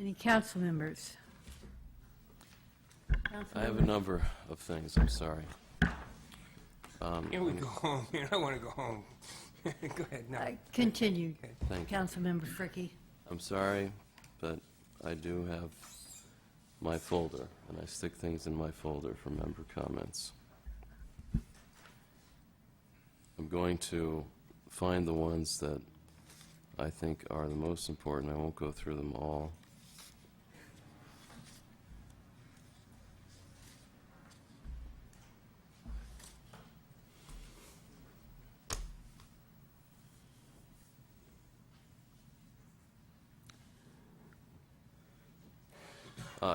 Any council members? I have a number of things, I'm sorry. Here we go home. I want to go home. Go ahead. No. Continue, Thank you. Councilmember Fricke. I'm sorry, but I do have my folder, and I stick things in my folder for member comments. I'm going to find the ones that I think are the most important. I won't go through them all.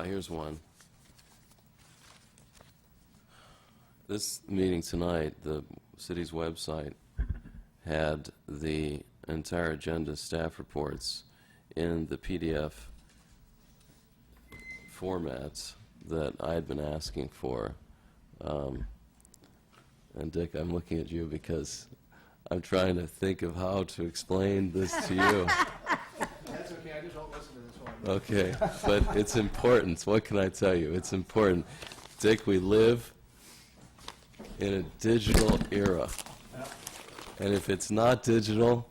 Here's one. This meeting tonight, the city's website had the entire agenda staff reports in the PDF formats that I had been asking for. And Dick, I'm looking at you because I'm trying to think of how to explain this to you. That's okay, I just don't listen to this one. Okay, but it's important. What can I tell you? It's important. Dick, we live in a digital era. And if it's not digital,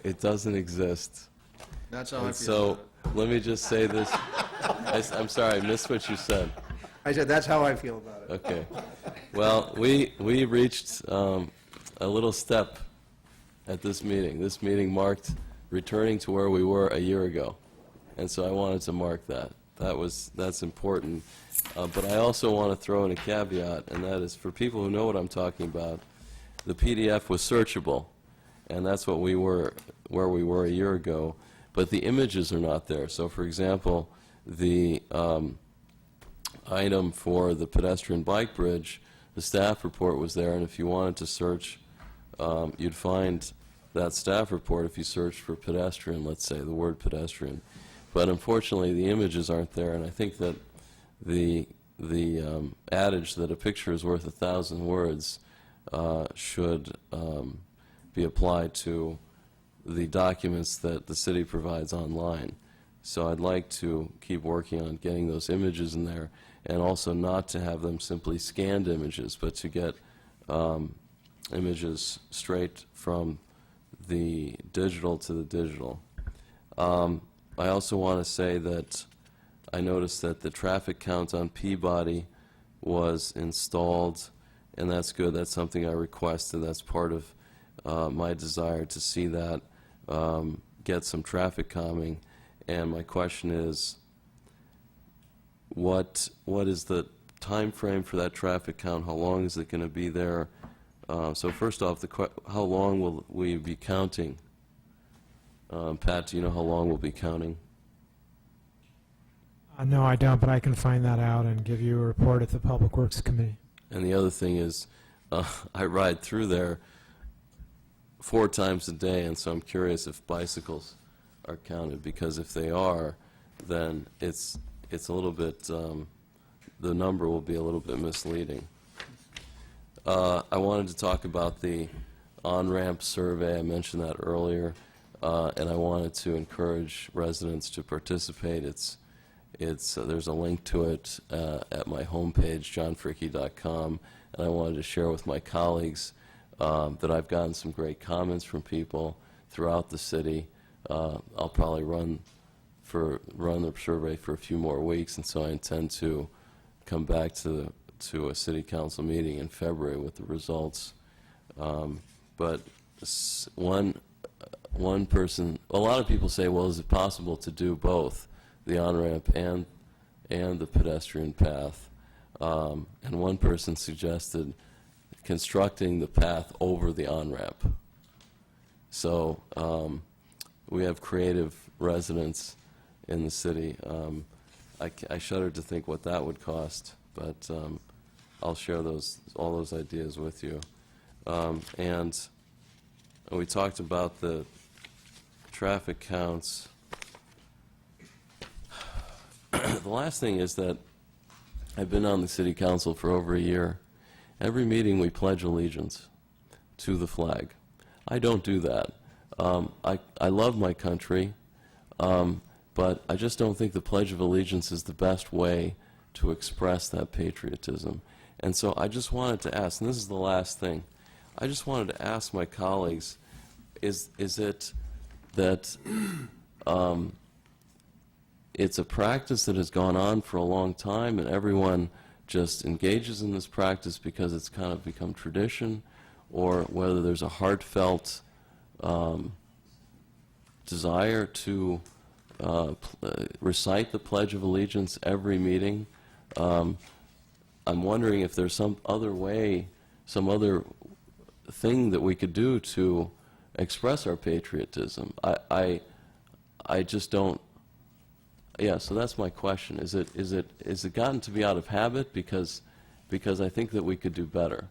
it doesn't exist. That's how I And feel so, about it. let me just say this. I'm sorry, I missed what you said. I said, that's how I feel about it. Okay. Well, we reached a little step at this meeting. This meeting marked returning to where we were a year ago. And so I wanted to mark that. That's important. But I also want to throw in a caveat, and that is for people who know what I'm talking about, the PDF was searchable, and that's what we were, where we were a year ago, but the images are not there. So for example, the item for the pedestrian bike bridge, the staff report was there, and if you wanted to search, you'd find that staff report if you searched for pedestrian, let's say, the word pedestrian. But unfortunately, the images aren't there, and I think that the adage that a picture is worth 1,000 words should be applied to the documents that the city provides online. So I'd like to keep working on getting those images in there, and also not to have them simply scanned images, but to get images straight from the digital to the digital. I also want to say that I noticed that the traffic count on Peabody was installed, and that's good. That's something I requested. That's part of my desire to see that get some traffic calming. And my question is, what is the time frame for that traffic count? How long is it going to be there? So first off, how long will we be counting? Pat, do you know how long we'll be counting? No, I don't, but I can find that out and give you a report at the Public Works Committee. And the other thing is, I ride through there 4 times a day, and so I'm curious if bicycles are counted, because if they are, then it's a little bit, the number will be a little bit misleading. I wanted to talk about the on-ramp survey. I mentioned that earlier, and I wanted to encourage residents to participate. There's a link to it at my homepage, johnfricke.com, and I wanted to share with my colleagues that I've gotten some great comments from people throughout the city. I'll probably run the survey for a few more weeks, and so I intend to come back to a city council meeting in February with the results. But one person, a lot of people say, well, is it possible to do both, the on-ramp and the pedestrian path? And one person suggested constructing the path over the on-ramp. So we have creative residents in the city. I shudder to think what that would cost, but I'll share all those ideas with you. And we talked about the traffic counts. The last thing is that I've been on the city council for over a year. Every meeting we pledge allegiance to the flag. I don't do that. I love my country, but I just don't think the Pledge of Allegiance is the best way to express that patriotism. And so I just wanted to ask, and this is the last thing, I just wanted to ask my colleagues, is it that it's a practice that has gone on for a long time and everyone just engages in this practice because it's kind of become tradition, or whether there's a heartfelt desire to recite the Pledge of Allegiance every meeting. I'm wondering if there's some other way, some other thing that we could do to express our patriotism. I just don't. Yeah, so that's my question. Is it gotten to be out of habit because I think that we could do better?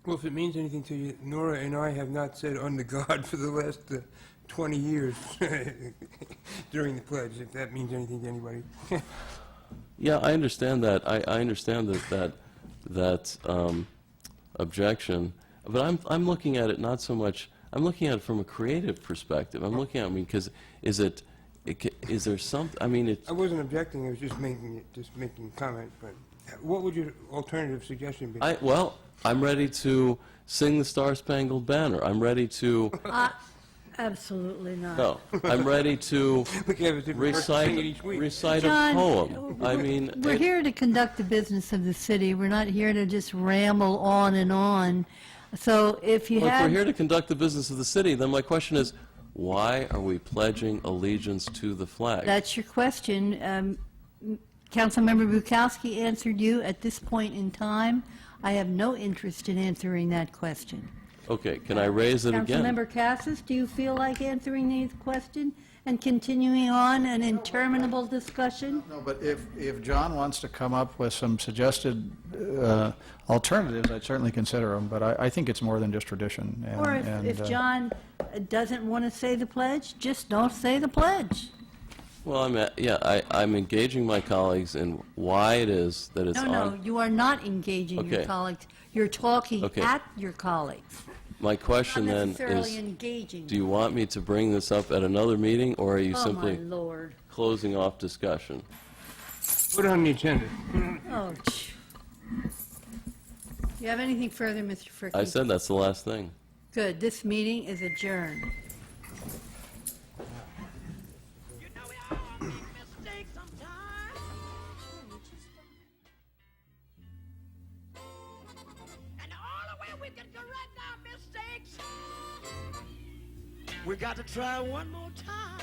Well, if it means anything to you, Nora and I have not said "under God" for the last 20 years during the pledge, if that means anything to anybody. Yeah, I understand that. I understand that objection, but I'm looking at it not so much. I'm looking at it from a creative perspective. I'm looking at it, because is there some? I mean, I wasn't objecting. I was just making a comment. But what would your alternative suggestion be? Well, I'm ready to sing the Star Spangled Banner. I'm ready to. Absolutely not. No, I'm ready to We can have a different person sing it recite each week. recite John, a poem. I mean, We're here to conduct the business of the city. We're not here to just ramble on and on. So if you well, if we're have, here to conduct the business of the city, then my question is, why are we pledging allegiance to the flag? that's your question. Councilmember Bukowski answered you at this point in time. I have no interest in answering that question. Okay, can I raise it again? Councilmember Cassis, do you feel like answering the question and continuing on an interminable discussion? No, but if John wants to come up with some suggested alternatives, I'd certainly consider them, but I think it's more than just tradition. Or if John doesn't want to say the pledge, just don't say the pledge. Well, I'm engaging my colleagues in why it is that it's No, you are not engaging your Okay. colleagues. You're talking Okay. at your colleagues. My question Not then necessarily is, engaging. do you want me to bring this up at another meeting, or are you Oh, my simply Lord. closing off discussion? Put it on the agenda. Oh, you have anything further, Mr. Fricke? I said that's the last thing. Good. This meeting is adjourned. You know we all make mistakes sometimes. And the only way we can correct our mistakes, we got to try one more time.